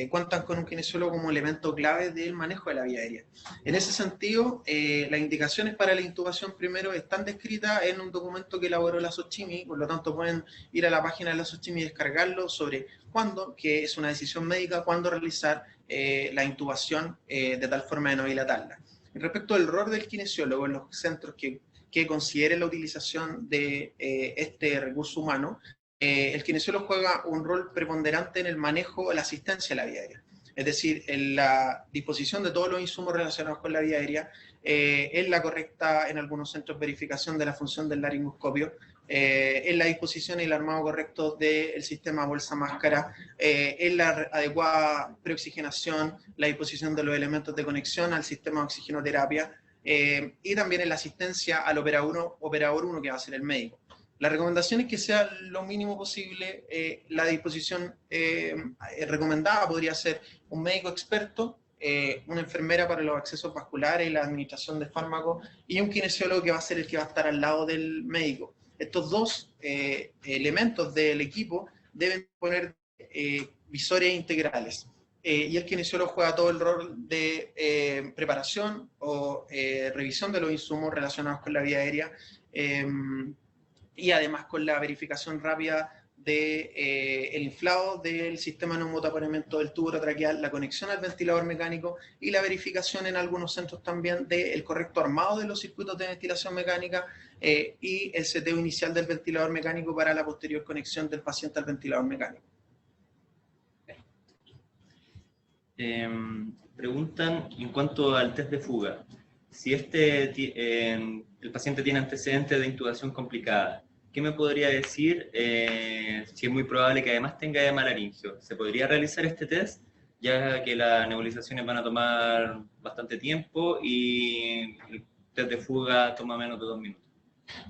cuentan con un kinesiólogo como elemento clave del manejo de la vía aérea. En ese sentido, las indicaciones para la intubación primero están descritas en un documento que elaboró la SOCHIMI, por lo tanto pueden ir a la página de la SOCHIMI y descargarlo sobre cuándo, que es una decisión médica, cuándo realizar la intubación de tal forma de no dilatarla. Respecto al rol del kinesiólogo en los centros que consideren la utilización de este recurso humano, el kinesiólogo juega un rol preponderante en el manejo, la asistencia a la vía aérea. Es decir, en la disposición de todos los insumos relacionados con la vía aérea, en la correcta, en algunos centros, verificación de la función del laringoscopio, en la disposición y el armado correcto del sistema bolsa-máscara, en la adecuada preoxigenación, la disposición de los elementos de conexión al sistema de oxigenoterapia, y también en la asistencia al operador 1 que va a ser el médico. La recomendación es que sea lo mínimo posible. La disposición recomendada podría ser un médico experto, una enfermera para los accesos vasculares y la administración de fármacos, y un kinesiólogo que va a ser el que va a estar al lado del médico. Estos dos elementos del equipo deben poner visores integrales. Y el kinesiólogo juega todo el rol de preparación o revisión de los insumos relacionados con la vía aérea, y además con la verificación rápida del inflado del sistema de neumotaponamiento del tubo traqueal, la conexión al ventilador mecánico y la verificación en algunos centros también del correcto armado de los circuitos de ventilación mecánica, y el seteo inicial del ventilador mecánico para la posterior conexión del paciente al ventilador mecánico. Preguntan en cuanto al test de fuga. Si el paciente tiene antecedentes de intubación complicada, ¿qué me podría decir si es muy probable que además tenga edema laringio? ¿Se podría realizar este test, ya que las nebulizaciones van a tomar bastante tiempo y el test de fuga toma menos de 2 minutos?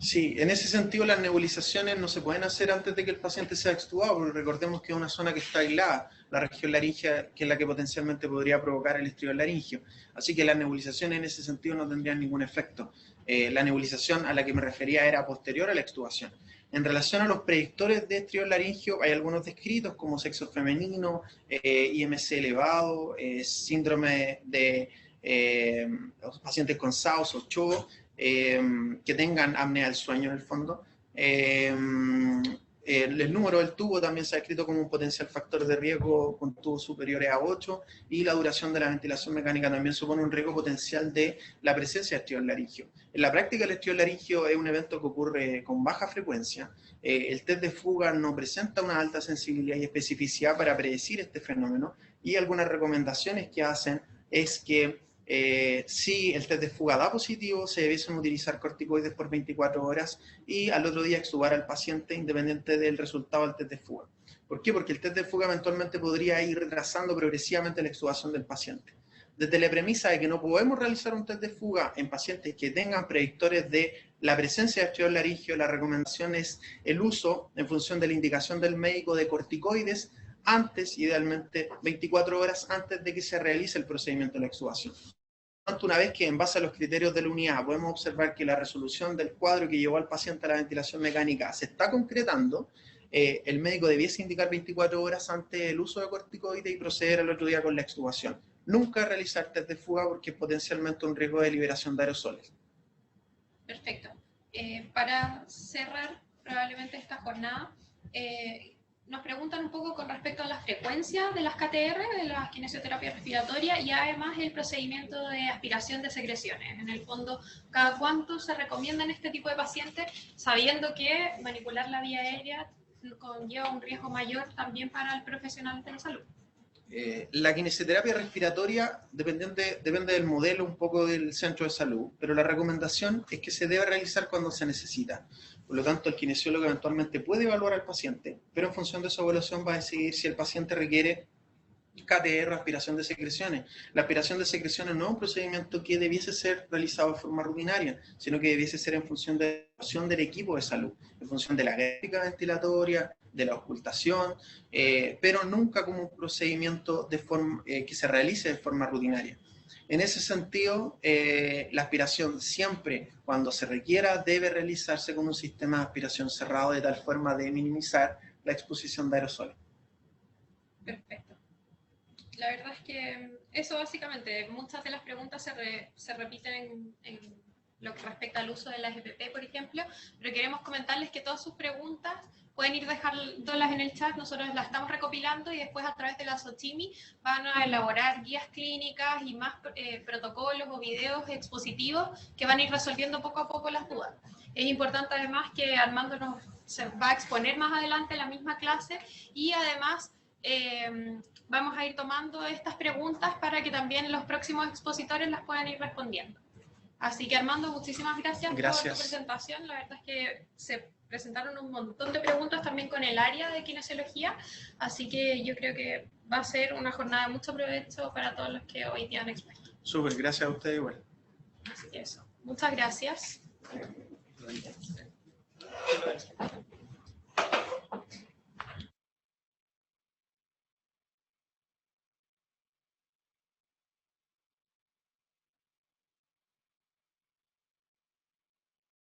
Sí, en ese sentido las nebulizaciones no se pueden hacer antes de que el paciente sea extubado, porque recordemos que es una zona que está aislada, la región laringea, que es la que potencialmente podría provocar el estriol laringio. Así que las nebulizaciones en ese sentido no tendrían ningún efecto. La nebulización a la que me refería era posterior a la extubación. En relación a los predictores de estriol laringio, hay algunos descritos como sexo femenino, IMC elevado, síndrome de pacientes con SAUS o CHO, que tengan apnea del sueño en el fondo, El número del tubo también se ha descrito como un potencial factor de riesgo con tubos superiores a 8, y la duración de la ventilación mecánica también supone un riesgo potencial de la presencia de estriol laringio. En la práctica, el estriol laringio es un evento que ocurre con baja frecuencia. El test de fuga no presenta una alta sensibilidad y especificidad para predecir este fenómeno, y algunas recomendaciones que hacen es que si el test de fuga da positivo, se debiesen utilizar corticoides por 24 horas y al otro día extubar al paciente independiente del resultado del test de fuga. ¿Por qué? Porque el test de fuga eventualmente podría ir retrasando progresivamente la extubación del paciente. Desde la premisa de que no podemos realizar un test de fuga en pacientes que tengan predictores de la presencia de estriol laringio, la recomendación es el uso, en función de la indicación del médico, de corticoides antes, idealmente 24 horas antes de que se realice el procedimiento de la extubación. Una vez que en base a los criterios de la unidad podemos observar que la resolución del cuadro que llevó al paciente a la ventilación mecánica se está concretando, el médico debiese indicar 24 horas antes el uso de corticoides y proceder al otro día con la extubación. Nunca realizar test de fuga porque es potencialmente un riesgo de liberación de aerosoles. Perfecto. Para cerrar probablemente esta jornada, nos preguntan un poco con respecto a la frecuencia de las KTR, de la kinesioterapia respiratoria, y además el procedimiento de aspiración de secreciones. En el fondo, ¿cada cuánto se recomienda en este tipo de pacientes, sabiendo que manipular la vía aérea conlleva un riesgo mayor también para el profesional de la salud? La kinesioterapia respiratoria depende del modelo, un poco del centro de salud, pero la recomendación es que se debe realizar cuando se necesita. Por lo tanto, el kinesiólogo eventualmente puede evaluar al paciente, pero en función de su evaluación va a decidir si el paciente requiere KTR o aspiración de secreciones. La aspiración de secreciones no es un procedimiento que debiese ser realizado de forma rutinaria, sino que debiese ser en función de la evaluación del equipo de salud, en función de la gráfica ventilatoria, de la ocultación, pero nunca como un procedimiento que se realice de forma rutinaria. En ese sentido, la aspiración siempre, cuando se requiera, debe realizarse con un sistema de aspiración cerrado de tal forma de minimizar la exposición de aerosoles. Perfecto. La verdad es que eso básicamente, muchas de las preguntas se repiten en lo que respecta al uso de la EPP, por ejemplo, pero queremos comentarles que todas sus preguntas pueden ir dejándolas en el chat, nosotros las estamos recopilando y después a través de la SOCHIMI van a elaborar guías clínicas y más protocolos o videos expositivos que van a ir resolviendo poco a poco las dudas. Es importante además que Armando se va a exponer más adelante en la misma clase y además vamos a ir tomando estas preguntas para que también los próximos expositores las puedan ir respondiendo. Así que Armando, muchísimas gracias por tu presentación. La verdad es que se presentaron un montón de preguntas también con el área de kinesiología, así que yo creo que va a ser una jornada de mucho provecho para todos los que hoy día han expuesto. Súper, gracias a ustedes igual. Así que eso. Muchas gracias.